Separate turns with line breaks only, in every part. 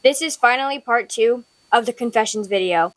This is finally part 2 of the confessions video.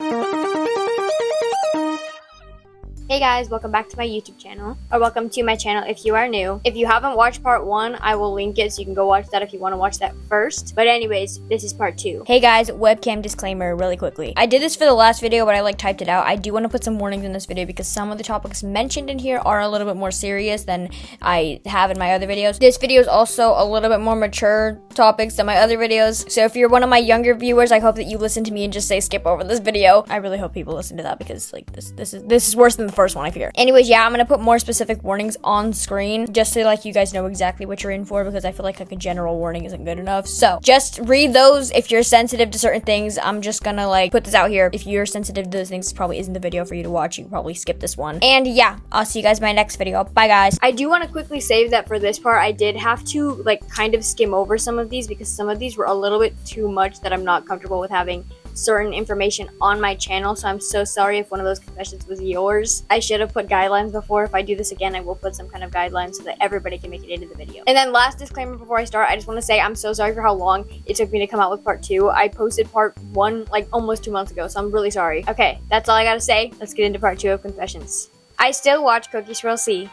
Hey guys, welcome back to my YouTube channel, or welcome to my channel if you are new. If you haven't watched part 1, I will link it so you can go watch that if you want to watch that first. But anyways, this is part 2. Hey guys, webcam disclaimer really quickly. I did this for the last video, but I typed it out. I do want to put some warnings in this video because some of the topics mentioned in here are a little bit more serious than I have in my other videos. This video is also a little bit more mature topics than my other videos. So if you're one of my younger viewers, I hope that you listen to me and just say skip over this video. I really hope people listen to that because this is worse than the first one, I figure. Anyways, yeah, I'm gonna put more specific warnings on screen just so you guys know exactly what you're in for, because I feel like a general warning isn't good enough. So just read those if you're sensitive to certain things. I'm just gonna put this out here. If you're sensitive to those things, this probably isn't the video for you to watch. You can probably skip this one. And yeah, I'll see you guys in my next video. Bye guys. I do want to quickly say that for this part, I did have to kind of skim over some of these because some of these were a little bit too much that I'm not comfortable with having certain information on my channel, so I'm so sorry if one of those confessions was yours. I should have put guidelines before. If I do this again, I will put some kind of guidelines so that everybody can make it into the video. And then last disclaimer before I start, I just want to say I'm so sorry for how long it took me to come out with part 2. I posted part 1 almost 2 months ago, so I'm really sorry. Okay, that's all I gotta say. Let's get into part 2 of confessions. I still watch Cookie Swirl C.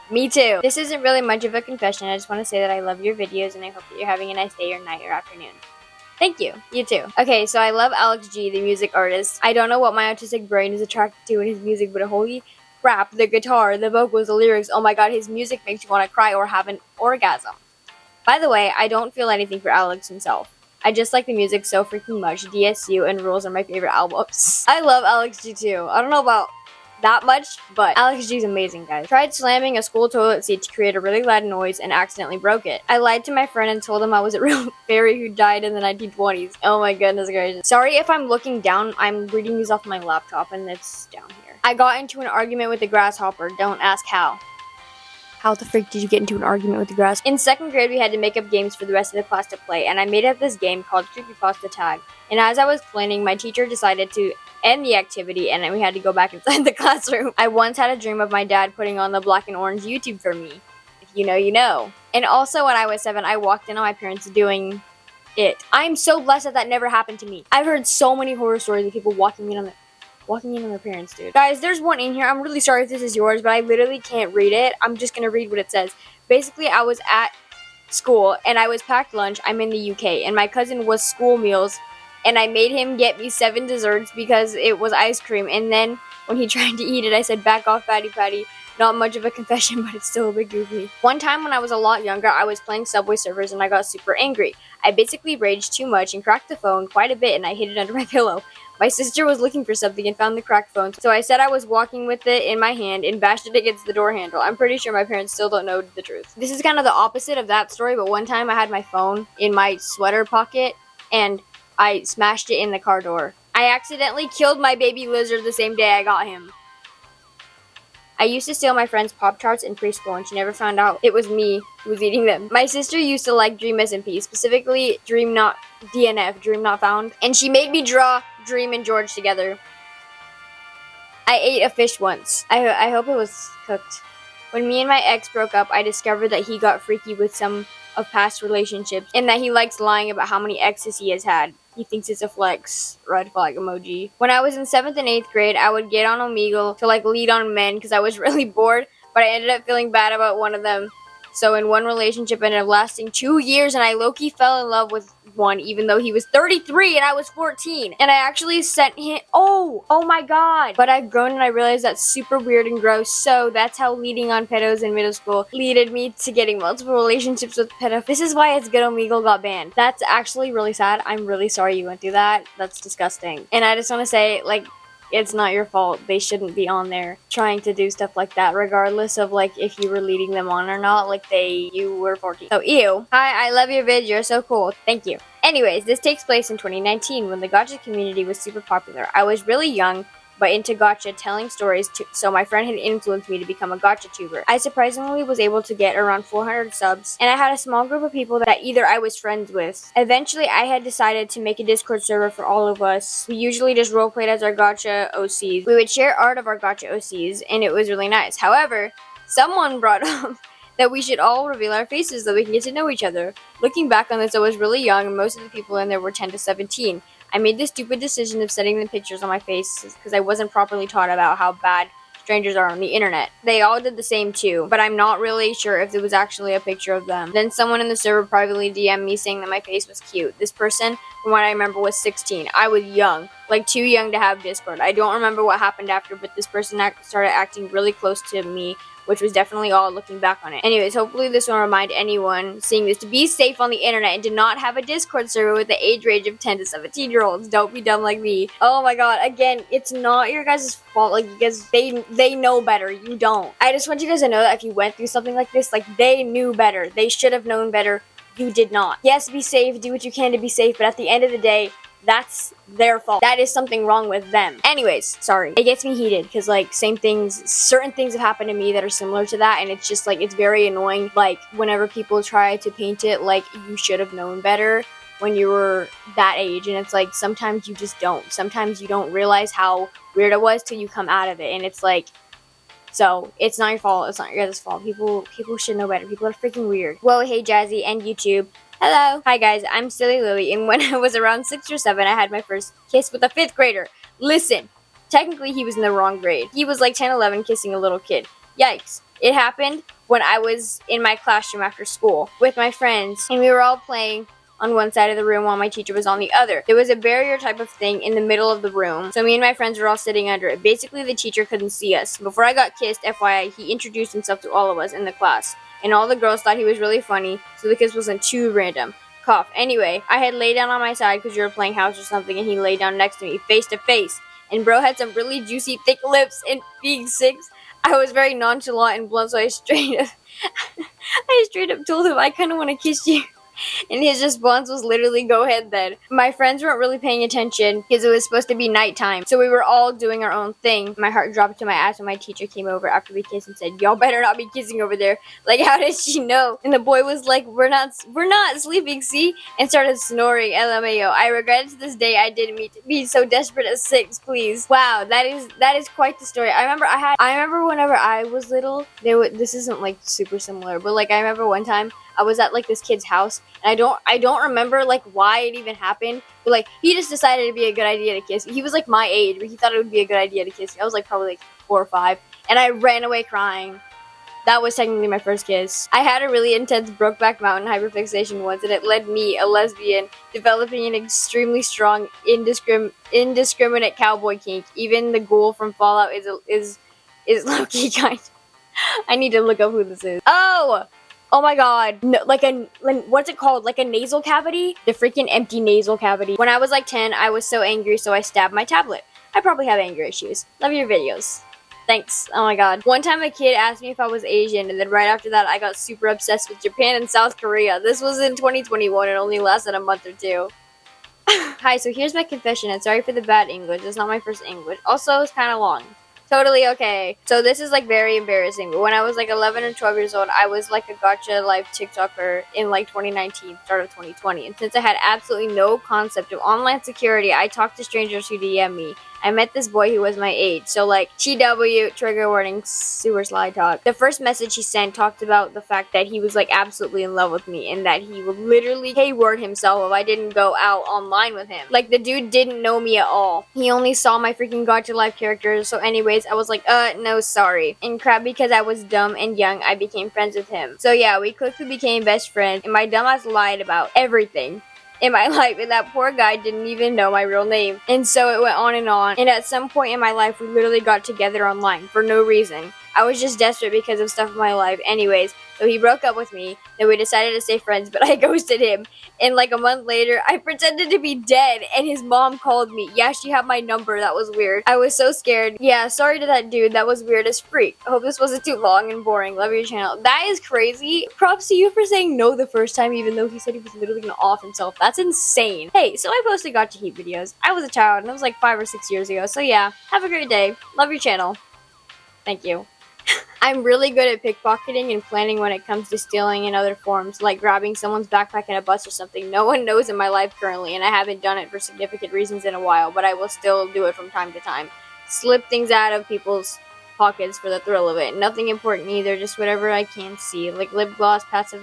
Me too. This isn't really much of a confession. I just want to say that I love your videos and I hope that you're having a nice day or night or afternoon. Thank you. You too. Okay, so I love Alex G, the music artist. I don't know what my autistic brain is attracted to in his music, but holy crap, the guitar, the vocals, the lyrics, oh my god, his music makes you want to cry or have an orgasm. By the way, I don't feel anything for Alex himself. I just like the music so freaking much. DSU and Rules are my favorite albums. I love Alex G too. I don't know about that much, but Alex G is amazing, guys. Tried slamming a school toilet seat to create a really loud noise and accidentally broke it. I lied to my friend and told him I was a real fairy who died in the 1920s. Oh my goodness gracious. Sorry if I'm looking down. I'm reading these off my laptop and it's down here. I got into an argument with a grasshopper. Don't ask how. How the freak did you get into an argument with the grass? In 2nd grade, we had to make up games for the rest of the class to play, and I made up this game called Creepypasta Tag. And as I was planning, my teacher decided to end the activity, and then we had to go back inside the classroom. I once had a dream of my dad putting on the black and orange YouTube for me. If you know, you know. And also, when I was 7, I walked in on my parents doing it. I'm so blessed that never happened to me. I've heard so many horror stories of people walking in on their parents, dude. Guys, there's one in here. I'm really sorry if this is yours, but I literally can't read it. I'm just gonna read what it says. Basically, I was at school, and I was packed lunch. I'm in the UK, and my cousin was school meals, and I made him get me 7 desserts because it was ice cream, and then when he tried to eat it, I said, back off, fatty patty. Not much of a confession, but it's still a bit goofy. One time when I was a lot younger, I was playing Subway Surfers, and I got super angry. I basically raged too much and cracked the phone quite a bit, and I hid it under my pillow. My sister was looking for something and found the cracked phone, so I said I was walking with it in my hand and bashed it against the door handle. I'm pretty sure my parents still don't know the truth. This is kind of the opposite of that story, but one time I had my phone in my sweater pocket and I smashed it in the car door. I accidentally killed my baby lizard the same day I got him. I used to steal my friend's Pop-Tarts in preschool and she never found out it was me who was eating them. My sister used to like Dream SMP, specifically Dream Not DNF, Dream Not Found, and she made me draw Dream and George together. I ate a fish once. I hope it was cooked. When me and my ex broke up, I discovered that he got freaky with some of past relationships and that he likes lying about how many exes he has had. He thinks it's a flex. Red flag emoji. When I was in 7th and 8th grade, I would get on Omegle to lead on men because I was really bored, but I ended up feeling bad about one of them. So in one relationship ended up lasting 2 years and I low-key fell in love with one even though he was 33 and I was 14. And I actually sent him, oh my god. But I've grown and I realized that's super weird and gross. So that's how leading on pedos in middle school leaded me to getting multiple relationships with pedophiles. This is why It's Good Omegle got banned. That's actually really sad. I'm really sorry you went through that. That's disgusting. And I just want to say, it's not your fault. They shouldn't be on there trying to do stuff like that, regardless of if you were leading them on or not. You were 14. So ew. Hi, I love your vid. You're so cool. Thank you. Anyways, this takes place in 2019 when the gacha community was super popular. I was really young, but into gacha telling stories, so my friend had influenced me to become a gacha tuber. I surprisingly was able to get around 400 subs, and I had a small group of people that either I was friends with. Eventually, I had decided to make a Discord server for all of us. We usually just roleplayed as our gacha OCs. We would share art of our gacha OCs, and it was really nice. However, someone brought up that we should all reveal our faces so we can get to know each other. Looking back on this, I was really young and most of the people in there were 10 to 17. I made the stupid decision of setting the pictures on my face because I wasn't properly taught about how bad strangers are on the internet. They all did the same too, but I'm not really sure if it was actually a picture of them. Then someone in the server privately DM'd me saying that my face was cute. This person, from what I remember, was 16. I was young, like too young to have Discord. I don't remember what happened after, but this person started acting really close to me, which was definitely odd looking back on it. Anyways, hopefully this will remind anyone seeing this to be safe on the internet and to not have a Discord server with the age range of 10 to 17-year-olds. Don't be dumb like me. Oh my god, again, it's not your guys' fault. Like, you guys, they know better. You don't. I just want you guys to know that if you went through something like this, like, they knew better. They should have known better. You did not. Yes, be safe. Do what you can to be safe, but at the end of the day, that's their fault. That is something wrong with them. Anyways, sorry. It gets me heated because, like, certain things have happened to me that are similar to that, and it's just, like, it's very annoying. Like, whenever people try to paint it like you should have known better when you were that age, and it's like, sometimes you just don't. Sometimes you don't realize how weird it was till you come out of it, and it's like, so, it's not your fault. It's not your guys' fault. People should know better. People are freaking weird. Whoa, hey, Jazzy and YouTube. Hello. Hi, guys. I'm Silly Lily, and when I was around 6 or 7, I had my first kiss with a 5th grader. Listen, technically, he was in the wrong grade. He was like 10, 11, kissing a little kid. Yikes. It happened when I was in my classroom after school with my friends, and we were all playing on one side of the room while my teacher was on the other. There was a barrier type of thing in the middle of the room, so me and my friends were all sitting under it. Basically, the teacher couldn't see us. Before I got kissed, FYI, he introduced himself to all of us in the class, and all the girls thought he was really funny, so the kiss wasn't too random. Cough. Anyway, I had laid down on my side because we were playing house or something, and he laid down next to me, face to face, and bro had some really juicy, thick lips, and being 6, I was very nonchalant and blunt, so I straight up told him, I kind of want to kiss you. And his response was literally, go ahead then. My friends weren't really paying attention because it was supposed to be nighttime, so we were all doing our own thing. My heart dropped to my ass when my teacher came over after we kissed and said, y'all better not be kissing over there. Like, how did she know? And the boy was like, we're not sleeping, see? And started snoring, LMAO. I regret it to this day I didn't mean to be so desperate at 6, please. Wow, that is quite the story. I remember whenever I was little, this isn't like super similar, but like I remember one time I was at like this kid's house, and I don't remember like why it even happened, but like he just decided it'd be a good idea to kiss me. He was like my age, but he thought it would be a good idea to kiss me. I was like probably like 4 or 5, and I ran away crying. That was technically my first kiss. I had a really intense Brokeback Mountain hyperfixation once, and it led me, a lesbian, developing an extremely strong indiscriminate cowboy kink. Even the ghoul from Fallout is low-key kind. I need to look up who this is. Oh my god, no, what's it called? Like a nasal cavity? The freaking empty nasal cavity. When I was like 10, I was so angry, so I stabbed my tablet. I probably have anger issues. Love your videos. Thanks. Oh my god. One time a kid asked me if I was Asian, and then right after that I got super obsessed with Japan and South Korea. This was in 2021 and only lasted a month or 2. Hi, so here's my confession, and sorry for the bad English. It's not my first English. Also, it's kind of long. Totally okay. So this is like very embarrassing, but when I was like 11 or 12 years old, I was like a gotcha live TikToker in like 2019, start of 2020. And since I had absolutely no concept of online security, I talked to strangers who DM me. I met this boy who was my age, so like TW, trigger warning, sewer slide talk. The first message he sent talked about the fact that he was like absolutely in love with me and that he would literally K-word himself if I didn't go out online with him. Like, the dude didn't know me at all. He only saw my freaking Gotcha Life characters, so anyways, I was like, no, sorry. And crap, because I was dumb and young, I became friends with him. So yeah, we quickly became best friends, and my dumbass lied about everything in my life, and that poor guy didn't even know my real name. And so it went on, and at some point in my life we literally got together online for no reason. I was just desperate because of stuff in my life. Anyways, so he broke up with me, then we decided to stay friends, but I ghosted him. And like a month later, I pretended to be dead, and his mom called me. Yeah, she had my number. That was weird. I was so scared. Yeah, sorry to that dude. That was weird as freak. I hope this wasn't too long and boring. Love your channel. That is crazy. Props to you for saying no the first time, even though he said he was literally gonna off himself. That's insane. Hey, so I posted Gotcha Heat videos. I was a child, and it was like 5 or 6 years ago. So yeah, have a great day. Love your channel. Thank you. I'm really good at pickpocketing and planning when it comes to stealing in other forms, like grabbing someone's backpack in a bus or something. No one knows in my life currently, and I haven't done it for significant reasons in a while, but I will still do it from time to time. Slip things out of people's pockets for the thrill of it. Nothing important either, just whatever I can see, like lip gloss, packs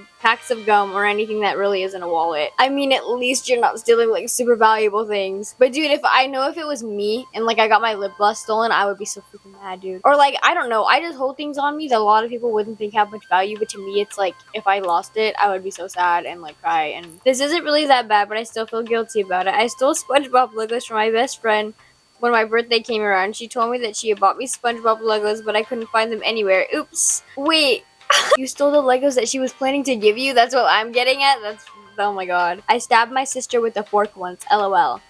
of gum, or anything that really isn't a wallet. I mean, at least you're not stealing like super valuable things. But dude, if it was me and like I got my lip gloss stolen, I would be so freaking mad, dude. Or like, I don't know, I just hold things on me that a lot of people wouldn't think have much value, but to me it's like, if I lost it, I would be so sad and like cry. And this isn't really that bad, but I still feel guilty about it. I stole SpongeBob Legos from my best friend when my birthday came around. She told me that she had bought me SpongeBob Legos, but I couldn't find them anywhere. Oops. Wait. You stole the Legos that she was planning to give you? That's what I'm getting at? Oh my god. I stabbed my sister with a fork once. LOL.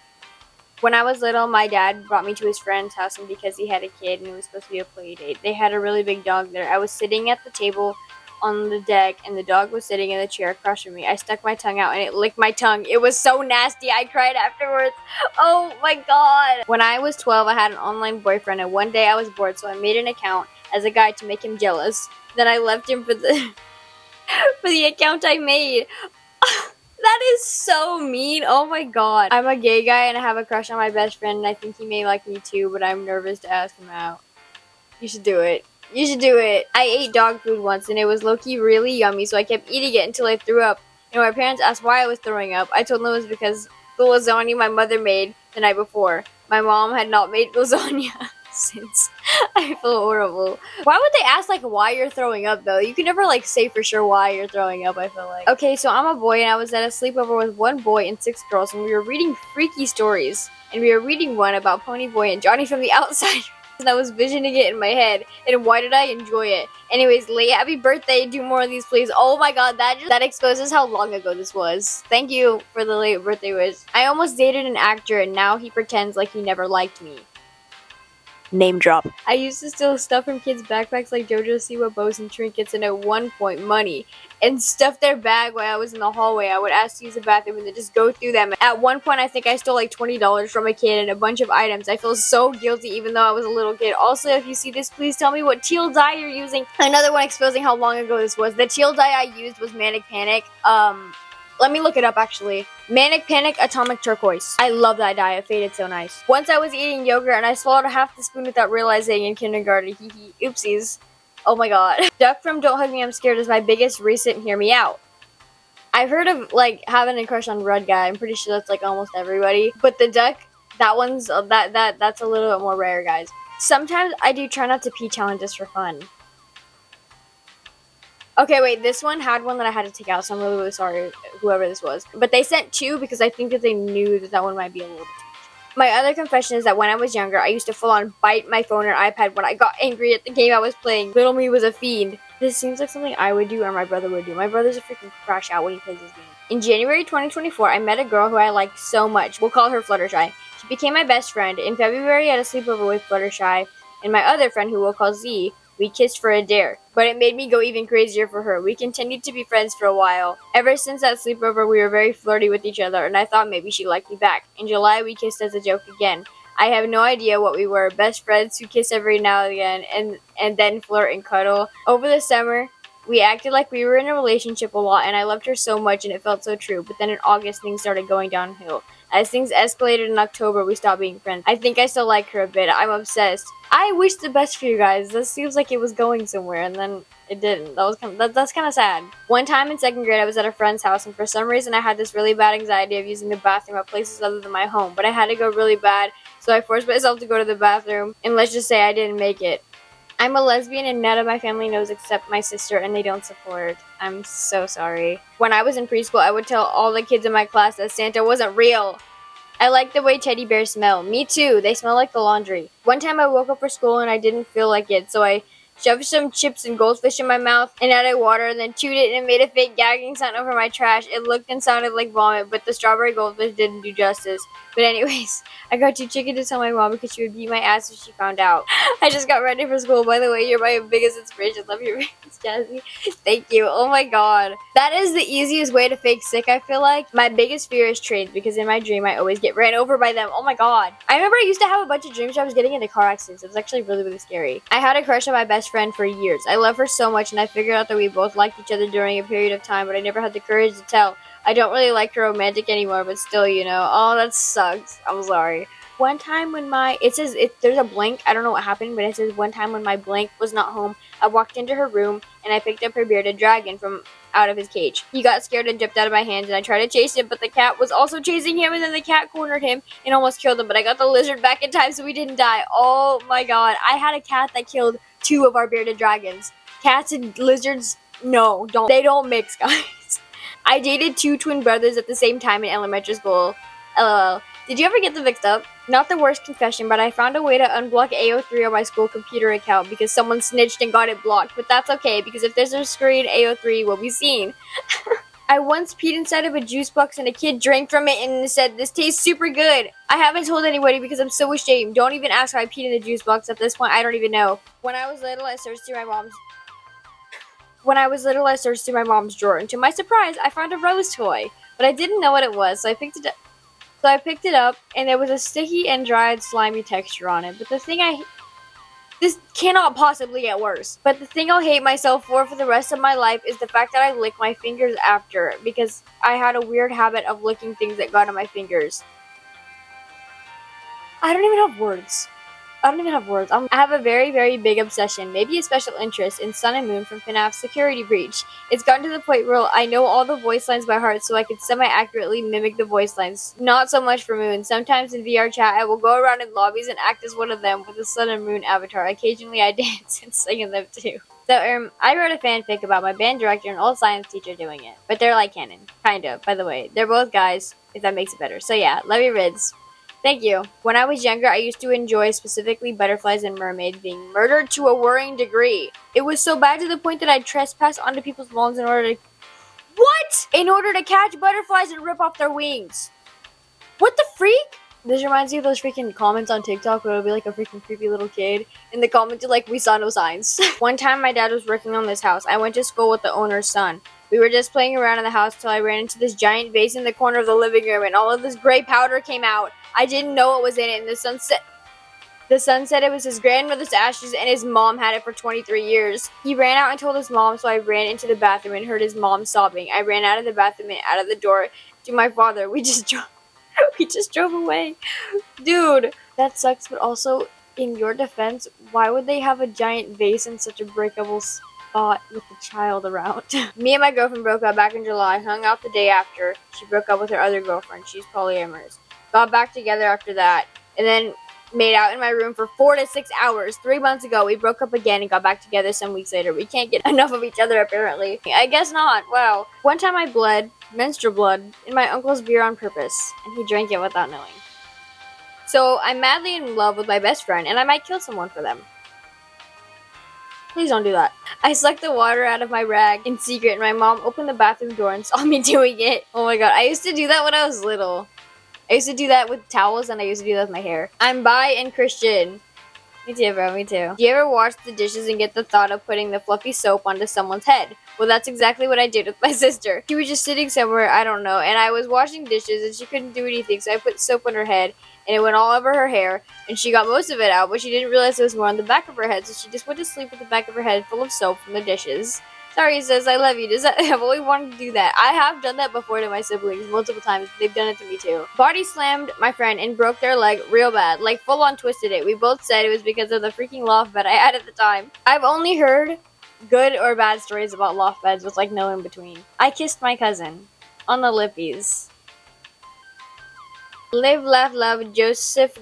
When I was little, my dad brought me to his friend's house, and because he had a kid and it was supposed to be a play date, they had a really big dog there. I was sitting at the table on the deck, and the dog was sitting in the chair across from me. I stuck my tongue out and it licked my tongue. It was so nasty. I cried afterwards. Oh my god. When I was 12, I had an online boyfriend, and one day I was bored, so I made an account as a guy to make him jealous. Then I left him for the for the account I made. That is so mean. Oh my god. I'm a gay guy and I have a crush on my best friend, and I think he may like me too, but I'm nervous to ask him out. You should do it. You should do it. I ate dog food once and it was low-key really yummy, so I kept eating it until I threw up. And my parents asked why I was throwing up. I told them it was because the lasagna my mother made the night before. My mom had not made lasagna since. I feel horrible. Why would they ask like why you're throwing up though? You can never like say for sure why you're throwing up, I feel like. Okay, so I'm a boy and I was at a sleepover with one boy and 6 girls, and we were reading freaky stories. And we were reading one about Pony Boy and Johnny from the Outside. And I was visioning it in my head, and why did I enjoy it? Anyways, late happy birthday. Do more of these, please. Oh my god, that exposes how long ago this was. Thank you for the late birthday wish. I almost dated an actor, and now he pretends like he never liked me. Name drop. I used to steal stuff from kids' backpacks like JoJo Siwa bows and trinkets, and at one point money, and stuff their bag while I was in the hallway. I would ask to use the bathroom and then just go through them. At one point, I think I stole like $20 from a kid and a bunch of items. I feel so guilty even though I was a little kid. Also, if you see this, please tell me what teal dye you're using. Another one exposing how long ago this was. The teal dye I used was Manic Panic. Let me look it up actually. Manic Panic Atomic Turquoise. I love that dye. It faded so nice. Once I was eating yogurt and I swallowed half the spoon without realizing in kindergarten. Hee hee. Oopsies. Oh my god. Duck from Don't Hug Me I'm Scared is my biggest recent hear me out. I've heard of like having a crush on Red Guy. I'm pretty sure that's like almost everybody. But the duck, that one's that's a little bit more rare, guys. Sometimes I do try not to pee challenges for fun. Okay, wait, this one had one that I had to take out, so I'm really, really sorry, whoever this was. But they sent 2 because I think that they knew that that one might be a little bit too much. My other confession is that when I was younger, I used to full-on bite my phone or iPad when I got angry at the game I was playing. Little me was a fiend. This seems like something I would do or my brother would do. My brother's a freaking crash out when he plays this game. In January 2024, I met a girl who I liked so much. We'll call her Fluttershy. She became my best friend. In February, I had a sleepover with Fluttershy and my other friend, who we'll call Z. We kissed for a dare, but it made me go even crazier for her. We continued to be friends for a while. Ever since that sleepover, we were very flirty with each other, and I thought maybe she liked me back. In July, we kissed as a joke again. I have no idea what we were, best friends who kiss every now and again, and then flirt and cuddle. Over the summer, we acted like we were in a relationship a lot, and I loved her so much, and it felt so true. But then in August, things started going downhill. As things escalated in October, we stopped being friends. I think I still like her a bit. I'm obsessed. I wish the best for you guys. This seems like it was going somewhere, and then it didn't. That's kind of sad. One time in 2nd grade, I was at a friend's house, and for some reason, I had this really bad anxiety of using the bathroom at places other than my home. But I had to go really bad, so I forced myself to go to the bathroom, and let's just say I didn't make it. I'm a lesbian and none of my family knows except my sister, and they don't support. I'm so sorry. When I was in preschool, I would tell all the kids in my class that Santa wasn't real. I like the way teddy bears smell. Me too. They smell like the laundry. One time I woke up for school and I didn't feel like it, so I shoved some chips and goldfish in my mouth and added water and then chewed it and made a fake gagging sound over my trash. It looked and sounded like vomit, but the strawberry goldfish didn't do justice. But anyways, I got too chicken to tell my mom because she would beat my ass if she found out. I just got ready for school. By the way, you're my biggest inspiration. Love your face, Jazzy. Thank you. Oh my god. That is the easiest way to fake sick, I feel like. My biggest fear is trains because in my dream I always get ran over by them. Oh my god. I remember I used to have a bunch of dreams where I was getting into car accidents. It was actually really, really scary. I had a crush on my best friend for years. I love her so much and I figured out that we both liked each other during a period of time, but I never had the courage to tell. I don't really like her romantic anymore, but still, you know. Oh, that sucks. I'm sorry. One time when there's a blank. I don't know what happened, but it says one time when my blank was not home, I walked into her room and I picked up her bearded dragon from out of his cage. He got scared and jumped out of my hands, and I tried to chase him, but the cat was also chasing him, and then the cat cornered him and almost killed him, but I got the lizard back in time so we didn't die. Oh my god. I had a cat that killed 2 of our bearded dragons. Cats and lizards, no, they don't mix, guys. I dated 2 twin brothers at the same time in elementary school. LOL. Did you ever get them mixed up? Not the worst confession, but I found a way to unblock AO3 on my school computer account because someone snitched and got it blocked. But that's okay, because if there's a screen, AO3 will be seen. I once peed inside of a juice box and a kid drank from it and said, "This tastes super good." I haven't told anybody because I'm so ashamed. Don't even ask how I peed in the juice box. At this point, I don't even know. When I was little, I searched through my mom's drawer, and to my surprise, I found a rose toy. But I didn't know what it was, so I picked it up, and there was a sticky and dried slimy texture on it. But this cannot possibly get worse. But the thing I'll hate myself for the rest of my life is the fact that I lick my fingers after, because I had a weird habit of licking things that got on my fingers. I don't even have words. I have a very, very big obsession, maybe a special interest, in Sun and Moon from FNAF's Security Breach. It's gotten to the point where I know all the voice lines by heart so I can semi-accurately mimic the voice lines. Not so much for Moon. Sometimes in VR chat, I will go around in lobbies and act as one of them with a Sun and Moon avatar. Occasionally I dance and sing in them too. So, I wrote a fanfic about my band director and old science teacher doing it. But they're like canon. Kind of, by the way. They're both guys, if that makes it better. So yeah, love you, Rids. Thank you. When I was younger, I used to enjoy specifically butterflies and mermaids being murdered to a worrying degree. It was so bad to the point that I'd trespass onto people's lawns in order to catch butterflies and rip off their wings. What the freak? This reminds me of those freaking comments on TikTok where it'll be like a freaking creepy little kid, and the comments are like, "We saw no signs." One time my dad was working on this house. I went to school with the owner's son. We were just playing around in the house till I ran into this giant vase in the corner of the living room, and all of this gray powder came out. I didn't know what was in it, and the son said it was his grandmother's ashes, and his mom had it for 23 years. He ran out and told his mom, so I ran into the bathroom and heard his mom sobbing. I ran out of the bathroom and out of the door to my father. We just drove away. Dude, that sucks, but also, in your defense, why would they have a giant vase in such a breakable spot with the child around? Me and my girlfriend broke up back in July, hung out the day after. She broke up with her other girlfriend. She's polyamorous. Got back together after that, and then made out in my room for 4 to 6 hours. 3 months ago, we broke up again and got back together some weeks later. We can't get enough of each other, apparently. I guess not. Wow. One time I bled, menstrual blood, in my uncle's beer on purpose, and he drank it without knowing. So I'm madly in love with my best friend, and I might kill someone for them. Please don't do that. I sucked the water out of my rag in secret, and my mom opened the bathroom door and saw me doing it. Oh my god, I used to do that when I was little. I used to do that with towels, and I used to do that with my hair. I'm bi and Christian. Me too, bro, me too. Do you ever wash the dishes and get the thought of putting the fluffy soap onto someone's head? Well, that's exactly what I did with my sister. She was just sitting somewhere, I don't know, and I was washing dishes, and she couldn't do anything, so I put soap on her head, and it went all over her hair, and she got most of it out, but she didn't realize it was more on the back of her head, so she just went to sleep with the back of her head full of soap from the dishes. Sorry, sis, I love you. I've always wanted to do that. I have done that before to my siblings multiple times. They've done it to me too. Body slammed my friend and broke their leg real bad. Like, full on twisted it. We both said it was because of the freaking loft bed I had at the time. I've only heard good or bad stories about loft beds with like no in between. I kissed my cousin. On the lippies. Live, laugh, love, Joseph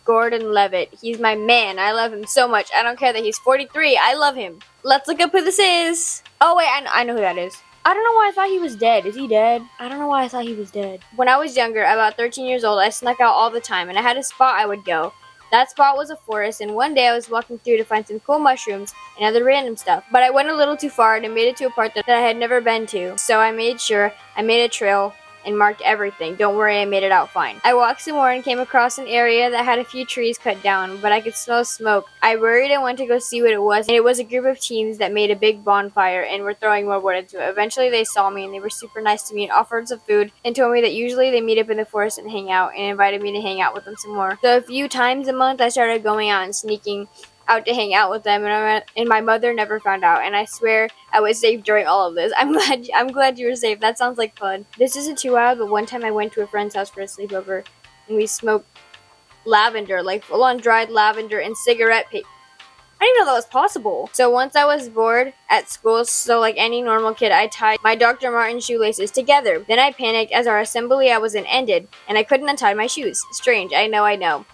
Gordon Levitt. He's my man. I love him so much. I don't care that he's 43. I love him. Let's look up who this is. Oh wait, I know who that is. I don't know why I thought he was dead. Is he dead? I don't know why I thought he was dead. When I was younger, about 13 years old, I snuck out all the time, and I had a spot I would go. That spot was a forest, and one day I was walking through to find some cool mushrooms and other random stuff. But I went a little too far and made it to a part that I had never been to. So I made sure I made a trail and marked everything. Don't worry, I made it out fine. I walked some more and came across an area that had a few trees cut down, but I could smell smoke. I worried and went to go see what it was, and it was a group of teens that made a big bonfire and were throwing more wood into it. Eventually they saw me, and they were super nice to me and offered some food and told me that usually they meet up in the forest and hang out, and invited me to hang out with them some more. So a few times a month I started going out and sneaking out to hang out with them, and my mother never found out. And I swear I was safe during all of this. I'm glad you were safe. That sounds like fun. This isn't too wild, but one time I went to a friend's house for a sleepover, and we smoked lavender, like full-on dried lavender and cigarette paper. I didn't even know that was possible. So once I was bored at school, so like any normal kid, I tied my Dr. Martens shoelaces together. Then I panicked as our assembly I was in ended, and I couldn't untie my shoes. Strange, I know.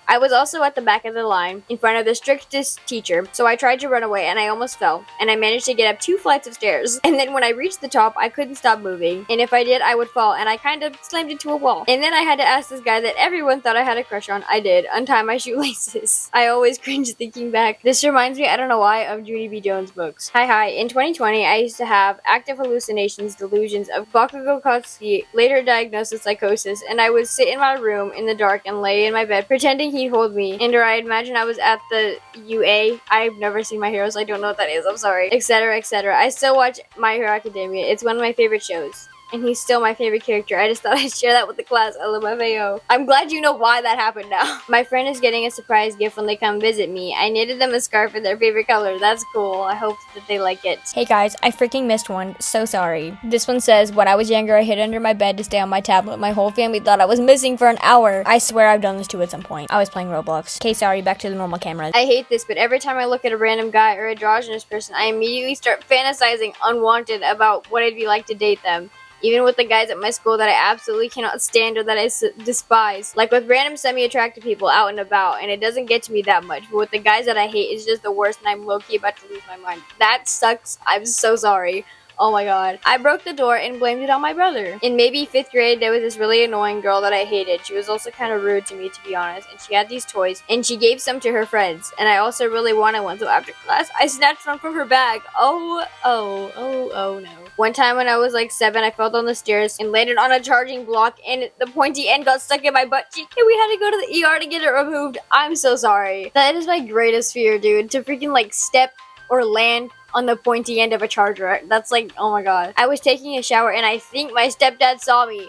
I was also at the back of the line, in front of the strictest teacher, so I tried to run away and I almost fell, and I managed to get up 2 flights of stairs. And then when I reached the top, I couldn't stop moving, and if I did, I would fall, and I kind of slammed into a wall. And then I had to ask this guy that everyone thought I had a crush on, I did, untie my shoelaces. I always cringe thinking back. This reminds me, I don't know why, of Judy B. Jones books. Hi, in 2020, I used to have active hallucinations, delusions of Bakugo Katsuki, later diagnosed with psychosis, and I would sit in my room in the dark and lay in my bed, pretending he'd hold me, and or I imagine I was at the UA. I've never seen My Hero, so I don't know what that is. I'm sorry. Etc. etc. I still watch My Hero Academia. It's one of my favorite shows. And he's still my favorite character. I just thought I'd share that with the class. LMFAO. I'm glad you know why that happened now. My friend is getting a surprise gift when they come visit me. I knitted them a scarf in their favorite color. That's cool. I hope that they like it. Hey guys, I freaking missed one. So sorry. This one says, when I was younger, I hid under my bed to stay on my tablet. My whole family thought I was missing for an hour. I swear I've done this too at some point. I was playing Roblox. Okay, sorry, back to the normal camera. I hate this, but every time I look at a random guy or androgynous person, I immediately start fantasizing unwanted about what it'd be like to date them. Even with the guys at my school that I absolutely cannot stand or that I despise. Like with random semi-attractive people out and about, and it doesn't get to me that much. But with the guys that I hate, it's just the worst, and I'm low-key about to lose my mind. That sucks. I'm so sorry. Oh my god. I broke the door and blamed it on my brother. In maybe 5th grade, there was this really annoying girl that I hated. She was also kind of rude to me, to be honest. And she had these toys, and she gave some to her friends. And I also really wanted one, so after class, I snatched one from her bag. Oh no. One time when I was like 7, I fell down the stairs and landed on a charging block, and the pointy end got stuck in my butt cheek, and we had to go to the ER to get it removed. I'm so sorry. That is my greatest fear, dude. To freaking like step or land on the pointy end of a charger. That's like, oh my god. I was taking a shower and I think my stepdad saw me.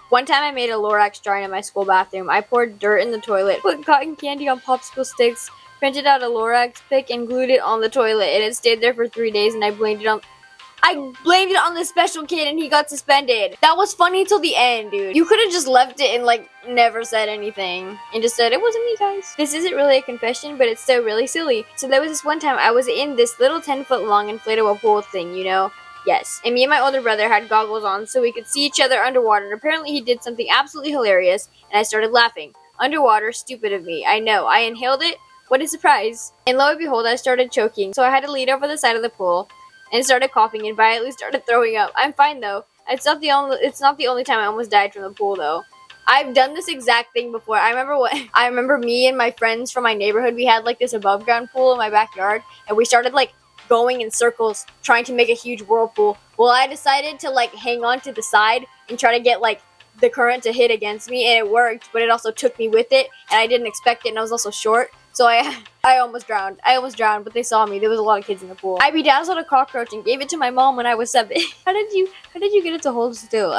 One time I made a Lorax drawing in my school bathroom. I poured dirt in the toilet, put cotton candy on popsicle sticks, printed out a Lorax pic and glued it on the toilet, and it stayed there for 3 days, and I blamed it on the special kid and he got suspended. That was funny till the end, dude. You could have just left it and like never said anything and just said, it wasn't me, guys. This isn't really a confession, but it's still really silly. So there was this one time I was in this little 10-foot long inflatable pool thing, you know? Yes. And me and my older brother had goggles on so we could see each other underwater, and apparently he did something absolutely hilarious, and I started laughing. Underwater, stupid of me. I know. I inhaled it. What a surprise. And lo and behold, I started choking, so I had to lean over the side of the pool and started coughing and violently started throwing up. I'm fine though. It's not the only time I almost died from the pool though. I've done this exact thing before. I remember me and my friends from my neighborhood, we had like this above ground pool in my backyard, and we started like going in circles trying to make a huge whirlpool. Well, I decided to like hang on to the side and try to get like the current to hit against me, and it worked, but it also took me with it, and I didn't expect it, and I was also short. So I almost drowned. But they saw me. There was a lot of kids in the pool. I bedazzled a cockroach and gave it to my mom when I was 7. How did you get it to hold still?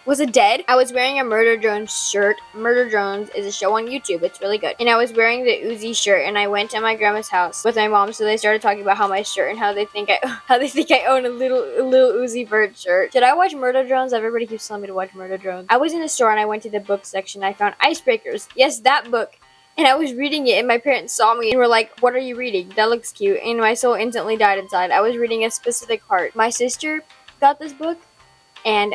Was it dead? I was wearing a Murder Drones shirt. Murder Drones is a show on YouTube. It's really good. And I was wearing the Uzi shirt, and I went to my grandma's house with my mom, so they started talking about how my shirt and how they think I own a little Uzi Vert shirt. Should I watch Murder Drones? Everybody keeps telling me to watch Murder Drones. I was in a store and I went to the book section. I found Icebreakers. Yes, that book. And I was reading it, and my parents saw me and were like, what are you reading? That looks cute. And my soul instantly died inside. I was reading a specific part. My sister got this book, and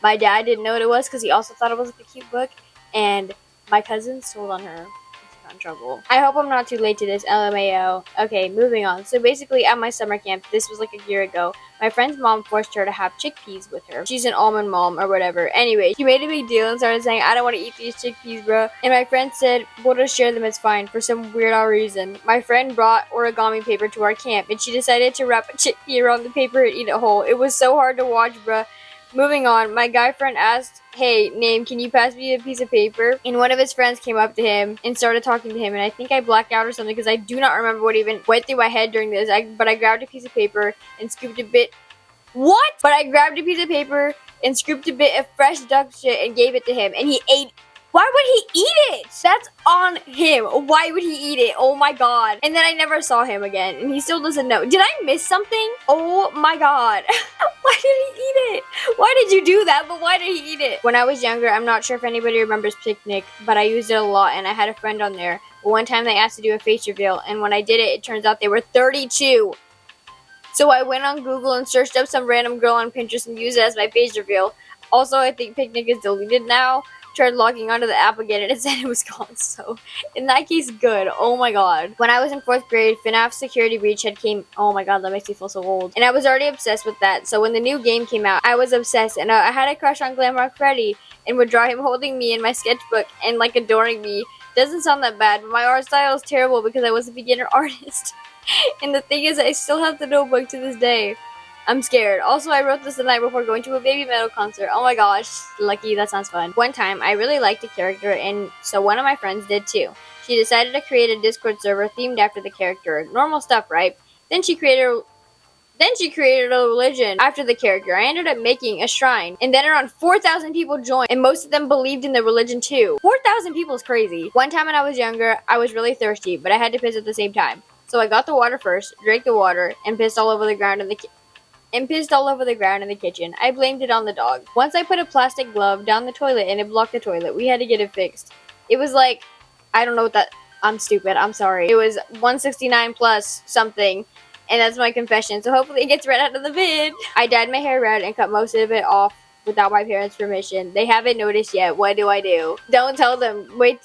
my dad didn't know what it was because he also thought it was like a cute book. And my cousin sold on her. She got in trouble. I hope I'm not too late to this, LMAO. Okay, moving on. So basically, at my summer camp, this was like a year ago, my friend's mom forced her to have chickpeas with her. She's an almond mom or whatever. Anyway, she made a big deal and started saying, I don't want to eat these chickpeas, bro. And my friend said, we'll just share them, it's fine, for some weird odd reason. My friend brought origami paper to our camp, and she decided to wrap a chickpea around the paper and eat it whole. It was so hard to watch, bro. Moving on, my guy friend asked, hey, Name, can you pass me a piece of paper? And one of his friends came up to him and started talking to him, and I think I blacked out or something because I do not remember what even went through my head during this. But I grabbed a piece of paper and scooped a bit. What? But I grabbed a piece of paper and scooped a bit of fresh duck shit and gave it to him, and he ate. Why would he eat it? That's on him. Why would he eat it? Oh my god. And then I never saw him again, and he still doesn't know. Did I miss something? Oh my god. Why did he eat it? Why did you do that? But why did he eat it? When I was younger, I'm not sure if anybody remembers Picnic, but I used it a lot, and I had a friend on there. But one time they asked to do a face reveal, and when I did it, it turns out they were 32. So I went on Google and searched up some random girl on Pinterest and used it as my face reveal. Also, I think Picnic is deleted now. Tried logging onto the app again and it said it was gone, so in that case, good. Oh my god. When I was in 4th grade, FNAF Security Breach had came. Oh my god, that makes me feel so old. And I was already obsessed with that, so when the new game came out, I was obsessed, and I had a crush on Glamrock Freddy and would draw him holding me in my sketchbook and like adoring me. Doesn't sound that bad, but my art style is terrible because I was a beginner artist. And the thing is, I still have the notebook to this day. I'm scared. Also, I wrote this the night before going to a Baby Metal concert. Oh my gosh, lucky, that sounds fun. One time, I really liked a character, and so one of my friends did too. She decided to create a Discord server themed after the character. Normal stuff, right? Then she created a religion after the character. I ended up making a shrine, and then around 4,000 people joined, and most of them believed in the religion too. 4,000 people is crazy. One time when I was younger, I was really thirsty, but I had to piss at the same time. So I got the water first, drank the water, and pissed all over the ground in the kitchen. I blamed it on the dog. Once I put a plastic glove down the toilet and it blocked the toilet. We had to get it fixed. It was like, I don't know what that, I'm stupid, I'm sorry. It was 169 plus something, and that's my confession, so hopefully it gets read out of the vid. I dyed my hair red and cut most of it off without my parents' permission. They haven't noticed yet. What do I do? Don't tell them. Wait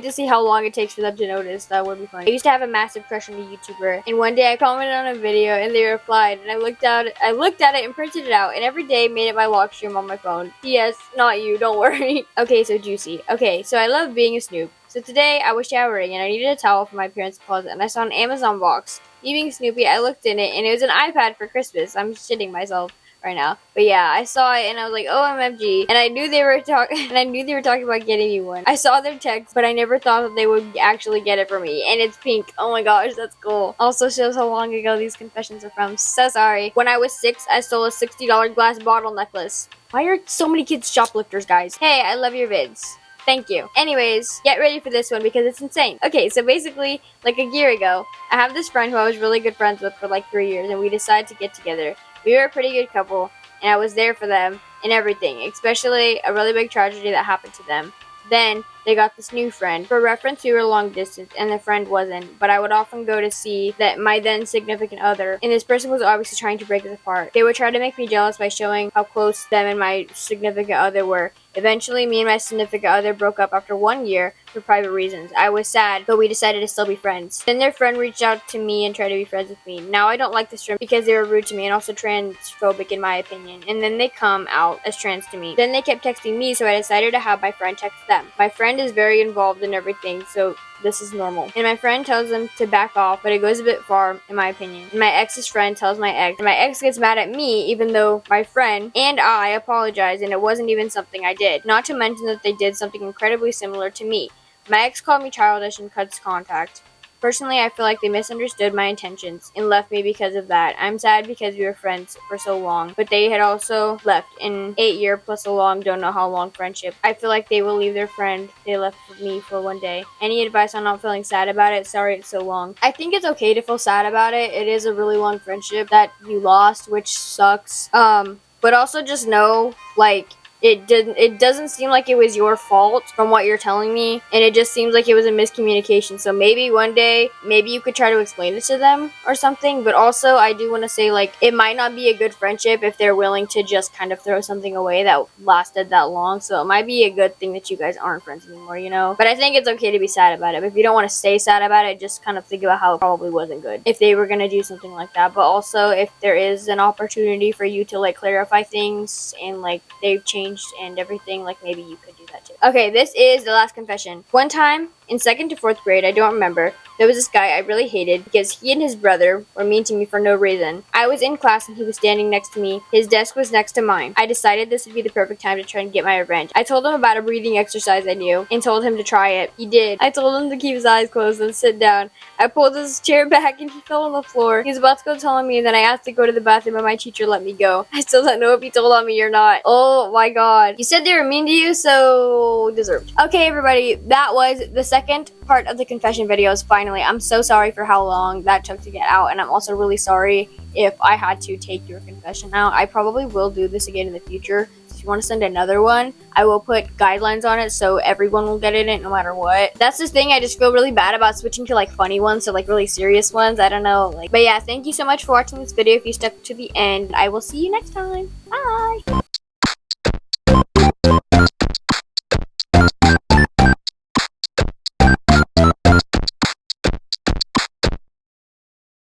to see how long it takes for them to notice. That would be funny. I used to have a massive crush on a YouTuber, and one day I commented on a video and they replied, and I looked at it and printed it out, and every day made it my lock stream on my phone. Yes, not you, don't worry. Okay, so juicy. Okay, so I love being a Snoop. So today I was showering and I needed a towel from my parents' closet, and I saw an Amazon box. Me being Snoopy, I looked in it and it was an iPad for Christmas. I'm shitting myself right now. But yeah, I saw it and I was like, OMFG. And I knew they were talking about getting me one. I saw their text, but I never thought that they would actually get it for me. And it's pink. Oh my gosh, that's cool. Also shows how long ago these confessions are from. So sorry. When I was 6, I stole a $60 glass bottle necklace. Why are so many kids shoplifters, guys? Hey, I love your vids. Thank you. Anyways, get ready for this one because it's insane. Okay, so basically, like a year ago, I have this friend who I was really good friends with for like 3 years, and we decided to get together. We were a pretty good couple, and I was there for them and everything, especially a really big tragedy that happened to them. Then they got this new friend. For reference, we were long distance and the friend wasn't, but I would often go to see that my then significant other, and this person was obviously trying to break us apart. They would try to make me jealous by showing how close them and my significant other were. Eventually, me and my significant other broke up after 1 year for private reasons. I was sad, but we decided to still be friends. Then their friend reached out to me and tried to be friends with me. Now I don't like this friend because they were rude to me and also transphobic in my opinion. And then they come out as trans to me. Then they kept texting me, so I decided to have my friend text them. My friend is very involved in everything, so this is normal. And my friend tells them to back off, but it goes a bit far, in my opinion. And my ex's friend tells my ex, and my ex gets mad at me, even though my friend and I apologized, and it wasn't even something I did. Not to mention that they did something incredibly similar to me. My ex called me childish and cuts contact. Personally, I feel like they misunderstood my intentions and left me because of that. I'm sad because we were friends for so long, but they had also left in 8 year plus a long, don't know how long friendship. I feel like they will leave their friend they left with me for one day. Any advice on not feeling sad about it? Sorry it's so long. I think it's okay to feel sad about it. It is a really long friendship that you lost, which sucks. But also just know, like, it doesn't seem like it was your fault from what you're telling me, and it just seems like it was a miscommunication. So maybe one day, maybe you could try to explain it to them or something. But also, I do want to say, like, it might not be a good friendship if they're willing to just kind of throw something away that lasted that long. So it might be a good thing that you guys aren't friends anymore, you know? But I think it's okay to be sad about it. But if you don't want to stay sad about it, just kind of think about how it probably wasn't good if they were going to do something like that. But also, if there is an opportunity for you to, like, clarify things and, like, they've changed and everything, like, maybe you could do that too. Okay, this is the last confession. One time in 2nd to 4th grade, I don't remember, There was this guy I really hated because he and his brother were mean to me for no reason. I was in class and he was standing next to me. His desk was next to mine. I decided this would be the perfect time to try and get my revenge. I told him about a breathing exercise I knew and told him to try it. He did. I told him to keep his eyes closed and sit down. I pulled his chair back and he fell on the floor. He was about to go tell on me and then I asked to go to the bathroom and my teacher let me go. I still don't know if he told on me or not. Oh my god. You said they were mean to you, so deserved. Okay, everybody, that was the second part of the confession videos. Finally, I'm so sorry for how long that took to get out, and I'm also really sorry if I had to take your confession out. I probably will do this again in the future. So if you want to send another one, I will put guidelines on it so everyone will get in it no matter what. That's the thing, I just feel really bad about switching to like funny ones, so like really serious ones. I don't know. But yeah, thank you so much for watching this video. If you stuck to the end, I will see you next time. Bye!